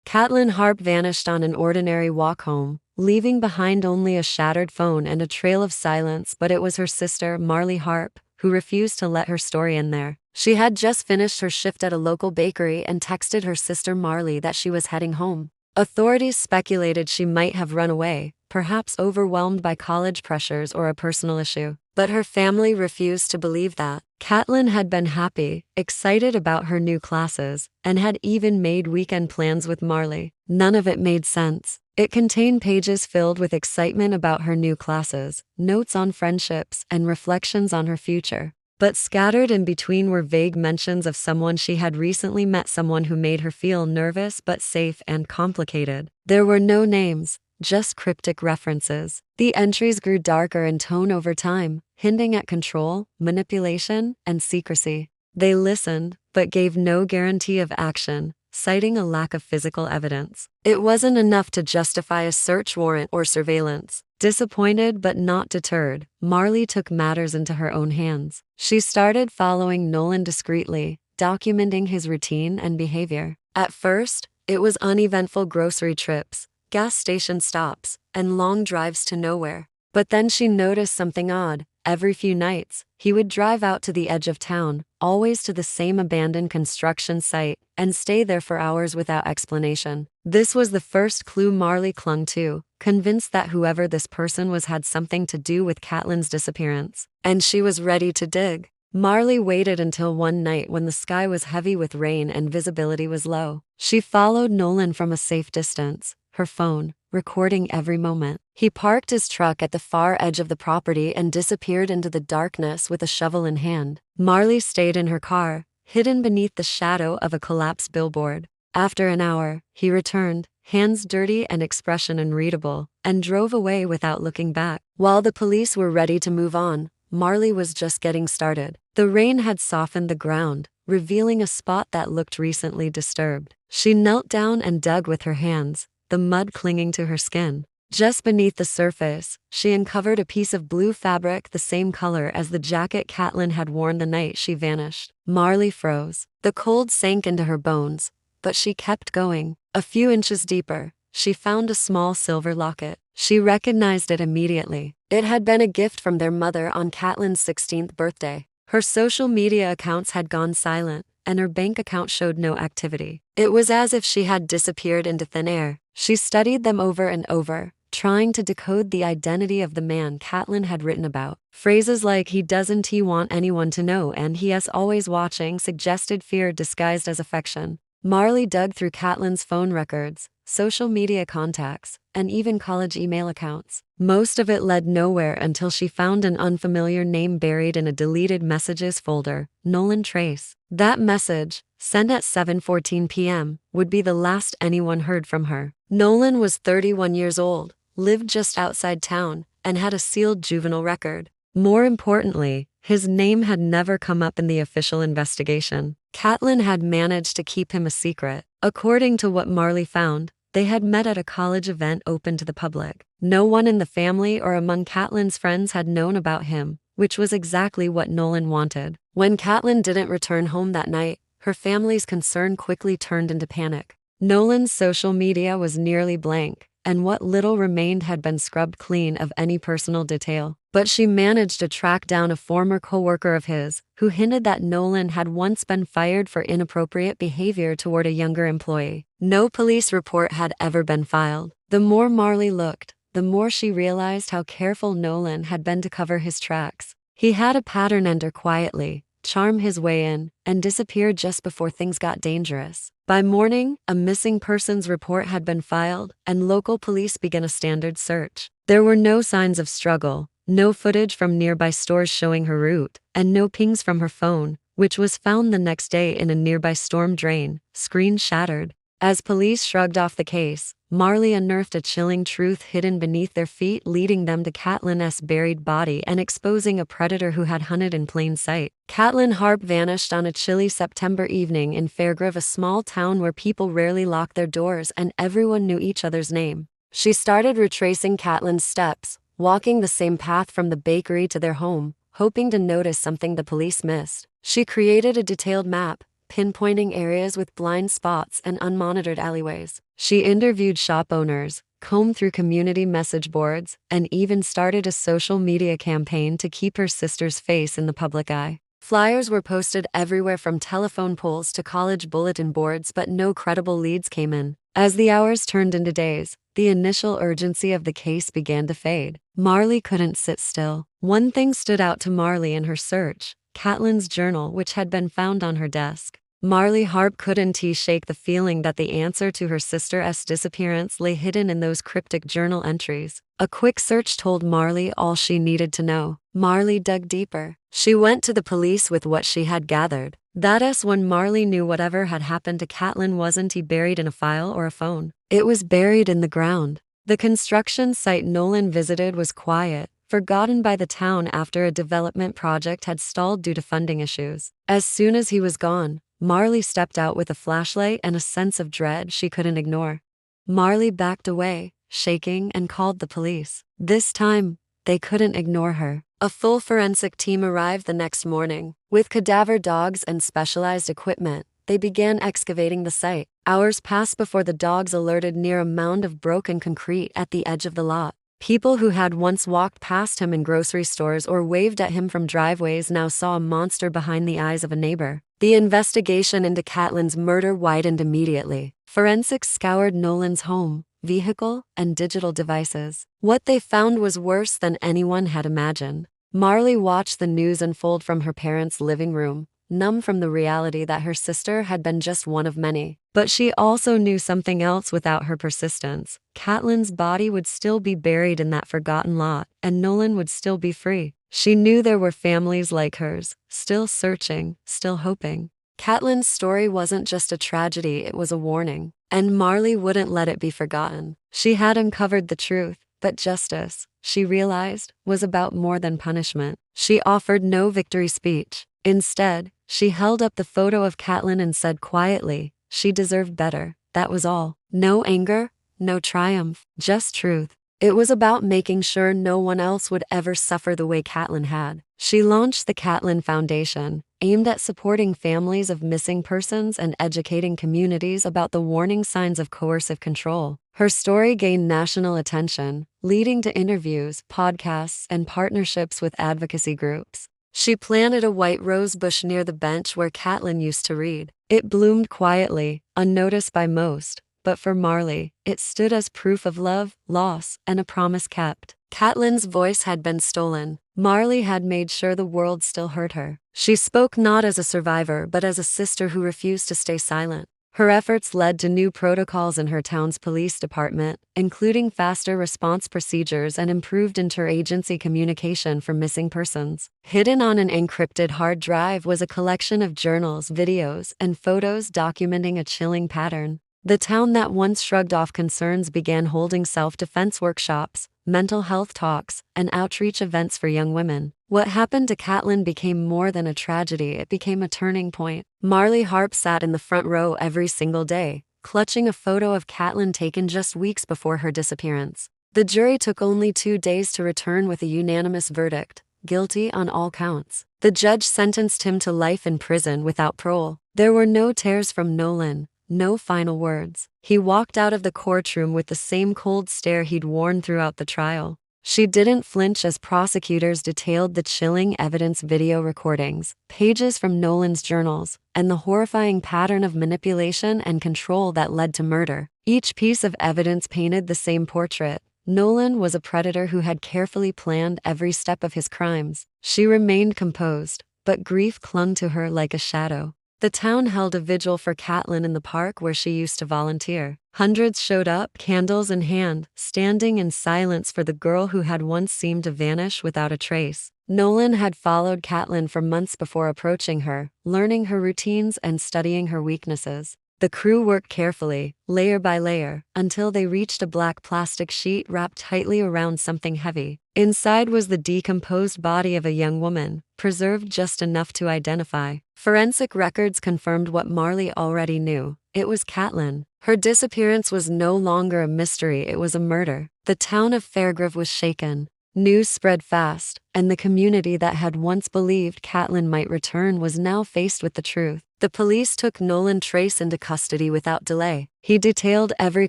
Katlyn Harp vanished on an ordinary walk home, leaving behind only a shattered phone and a trail of silence, but it was her sister, Marley Harp, who refused to let her story end there. She had just finished her shift at a local bakery and texted her sister Marley that she was heading home. Authorities speculated she might have run away, perhaps overwhelmed by college pressures or a personal issue. But her family refused to believe that. Katlyn had been happy, excited about her new classes, and had even made weekend plans with Marley. None of it made sense. It contained pages filled with excitement about her new classes, notes on friendships, and reflections on her future. But scattered in between were vague mentions of someone she had recently met, someone who made her feel nervous but safe and complicated. There were no names, just cryptic references. The entries grew darker in tone over time, hinting at control, manipulation, and secrecy. They listened, but gave no guarantee of action, citing a lack of physical evidence. It wasn't enough to justify a search warrant or surveillance. Disappointed but not deterred, Marley took matters into her own hands. She started following Nolan discreetly, documenting his routine and behavior. At first, it was uneventful grocery trips, gas station stops, and long drives to nowhere. But then she noticed something odd. Every few nights, he would drive out to the edge of town, always to the same abandoned construction site, and stay there for hours without explanation. This was the first clue Marley clung to, convinced that whoever this person was had something to do with Katlyn's disappearance. And she was ready to dig. Marley waited until one night when the sky was heavy with rain and visibility was low. She followed Nolan from a safe distance, her phone recording every moment. He parked his truck at the far edge of the property and disappeared into the darkness with a shovel in hand. Marley stayed in her car, hidden beneath the shadow of a collapsed billboard. After an hour, he returned, hands dirty and expression unreadable, and drove away without looking back. While the police were ready to move on, Marley was just getting started. The rain had softened the ground, revealing a spot that looked recently disturbed. She knelt down and dug with her hands, the mud clinging to her skin. Just beneath the surface, she uncovered a piece of blue fabric the same color as the jacket Katlyn had worn the night she vanished. Marley froze. The cold sank into her bones, but she kept going. A few inches deeper, she found a small silver locket. She recognized it immediately. It had been a gift from their mother on Katlyn's 16th birthday. Her social media accounts had gone silent, and her bank account showed no activity. It was as if she had disappeared into thin air. She studied them over and over, trying to decode the identity of the man Katlyn had written about. Phrases like "he doesn't want anyone to know" and "he is always watching" suggested fear disguised as affection. Marley dug through Katlyn's phone records, social media contacts, and even college email accounts. Most of it led nowhere until she found an unfamiliar name buried in a deleted messages folder, Nolan Trace. That message, sent at 7:14 p.m., would be the last anyone heard from her. Nolan was 31 years old, lived just outside town, and had a sealed juvenile record. More importantly, his name had never come up in the official investigation. Katlyn had managed to keep him a secret. According to what Marley found, they had met at a college event open to the public. No one in the family or among Katlyn's friends had known about him, which was exactly what Nolan wanted. When Katlyn didn't return home that night, her family's concern quickly turned into panic. Nolan's social media was nearly blank, and what little remained had been scrubbed clean of any personal detail. But she managed to track down a former coworker of his, who hinted that Nolan had once been fired for inappropriate behavior toward a younger employee. No police report had ever been filed. The more Marley looked, the more she realized how careful Nolan had been to cover his tracks. He had a pattern: enter quietly, charm his way in, and disappear just before things got dangerous. By morning, a missing persons report had been filed, and local police began a standard search. There were no signs of struggle, no footage from nearby stores showing her route, and no pings from her phone, which was found the next day in a nearby storm drain, screen shattered. As police shrugged off the case, Marley unearthed a chilling truth hidden beneath their feet, leading them to Katlyn's buried body and exposing a predator who had hunted in plain sight. Katlyn Harp vanished on a chilly September evening in Fairgrove, a small town where people rarely locked their doors and everyone knew each other's name. She started retracing Katlyn's steps, walking the same path from the bakery to their home, hoping to notice something the police missed. She created a detailed map, pinpointing areas with blind spots and unmonitored alleyways. She interviewed shop owners, combed through community message boards, and even started a social media campaign to keep her sister's face in the public eye. Flyers were posted everywhere from telephone poles to college bulletin boards, but no credible leads came in. As the hours turned into days, the initial urgency of the case began to fade. Marley couldn't sit still. One thing stood out to Marley in her search: Katlyn's journal, which had been found on her desk. Marley Harp couldn't shake the feeling that the answer to her sister's disappearance lay hidden in those cryptic journal entries. A quick search told Marley all she needed to know. Marley dug deeper. She went to the police with what she had gathered. That's when Marley knew whatever had happened to Katlyn wasn't buried in a file or a phone. It was buried in the ground. The construction site Nolan visited was quiet, forgotten by the town after a development project had stalled due to funding issues. As soon as he was gone, Marley stepped out with a flashlight and a sense of dread she couldn't ignore. Marley backed away, shaking, and called the police. This time, they couldn't ignore her. A full forensic team arrived the next morning. With cadaver dogs and specialized equipment, they began excavating the site. Hours passed before the dogs alerted near a mound of broken concrete at the edge of the lot. People who had once walked past him in grocery stores or waved at him from driveways now saw a monster behind the eyes of a neighbor. The investigation into Katlyn's murder widened immediately. Forensics scoured Nolan's home, vehicle, and digital devices. What they found was worse than anyone had imagined. Marley watched the news unfold from her parents' living room, numb from the reality that her sister had been just one of many. But she also knew something else without her persistence. Katlyn's body would still be buried in that forgotten lot, and Nolan would still be free. She knew there were families like hers, still searching, still hoping. Katlyn's story wasn't just a tragedy, it was a warning. And Marley wouldn't let it be forgotten. She had uncovered the truth, but justice, she realized, was about more than punishment. She offered no victory speech. Instead, she held up the photo of Katlyn and said quietly, she deserved better, that was all. No anger, no triumph, just truth. It was about making sure no one else would ever suffer the way Katlyn had. She launched the Katlyn Foundation, aimed at supporting families of missing persons and educating communities about the warning signs of coercive control. Her story gained national attention, leading to interviews, podcasts, and partnerships with advocacy groups. She planted a white rose bush near the bench where Katlyn used to read. It bloomed quietly, unnoticed by most, but for Marley, it stood as proof of love, loss, and a promise kept. Katlyn's voice had been stolen. Marley had made sure the world still heard her. She spoke not as a survivor but as a sister who refused to stay silent. Her efforts led to new protocols in her town's police department, including faster response procedures and improved interagency communication for missing persons. Hidden on an encrypted hard drive was a collection of journals, videos, and photos documenting a chilling pattern. The town that once shrugged off concerns began holding self-defense workshops, mental health talks, and outreach events for young women. What happened to Katlyn became more than a tragedy, it became a turning point. Marley Harp sat in the front row every single day, clutching a photo of Katlyn taken just weeks before her disappearance. The jury took only 2 days to return with a unanimous verdict, guilty on all counts. The judge sentenced him to life in prison without parole. There were no tears from Nolan, no final words. He walked out of the courtroom with the same cold stare he'd worn throughout the trial. She didn't flinch as prosecutors detailed the chilling evidence, video recordings, pages from Nolan's journals, and the horrifying pattern of manipulation and control that led to murder. Each piece of evidence painted the same portrait. Nolan was a predator who had carefully planned every step of his crimes. She remained composed, but grief clung to her like a shadow. The town held a vigil for Katlyn in the park where she used to volunteer. Hundreds showed up, candles in hand, standing in silence for the girl who had once seemed to vanish without a trace. Nolan had followed Katlyn for months before approaching her, learning her routines and studying her weaknesses. The crew worked carefully, layer by layer, until they reached a black plastic sheet wrapped tightly around something heavy. Inside was the decomposed body of a young woman, preserved just enough to identify. Forensic records confirmed what Marley already knew. It was Katlyn. Her disappearance was no longer a mystery, it was a murder. The town of Fairgrove was shaken. News spread fast, and the community that had once believed Katlyn might return was now faced with the truth. The police took Nolan Trace into custody without delay. He detailed every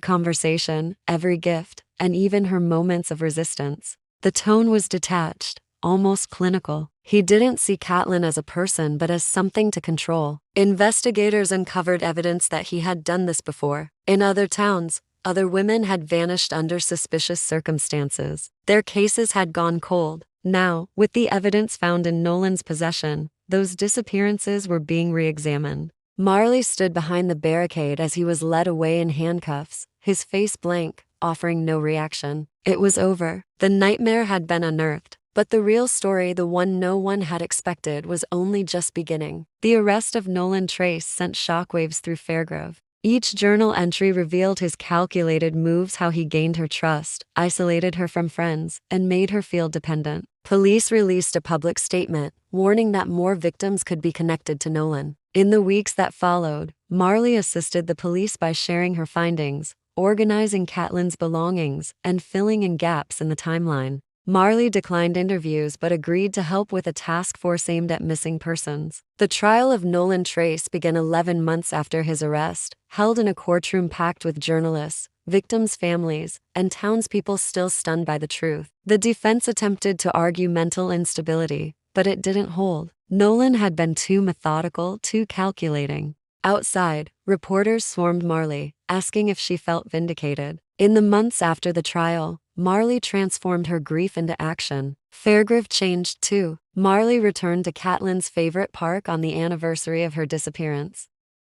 conversation, every gift, and even her moments of resistance. The tone was detached, almost clinical. He didn't see Katlyn as a person but as something to control. Investigators uncovered evidence that he had done this before. In other towns, other women had vanished under suspicious circumstances. Their cases had gone cold. Now, with the evidence found in Nolan's possession, those disappearances were being re-examined. Marley stood behind the barricade as he was led away in handcuffs, his face blank, offering no reaction. It was over. The nightmare had been unearthed. But the real story, the one no one had expected, was only just beginning. The arrest of Nolan Trace sent shockwaves through Fairgrove. Each journal entry revealed his calculated moves, how he gained her trust, isolated her from friends, and made her feel dependent. Police released a public statement, warning that more victims could be connected to Nolan. In the weeks that followed, Marley assisted the police by sharing her findings, organizing Katlyn's belongings, and filling in gaps in the timeline. Marley declined interviews but agreed to help with a task force aimed at missing persons. The trial of Nolan Trace began 11 months after his arrest, held in a courtroom packed with journalists, victims' families, and townspeople still stunned by the truth. The defense attempted to argue mental instability, but it didn't hold. Nolan had been too methodical, too calculating. Outside, reporters swarmed Marley, asking if she felt vindicated. In the months after the trial, Marley transformed her grief into action. Fairgrove changed too. Marley returned to Katlyn's favorite park on the anniversary of her disappearance.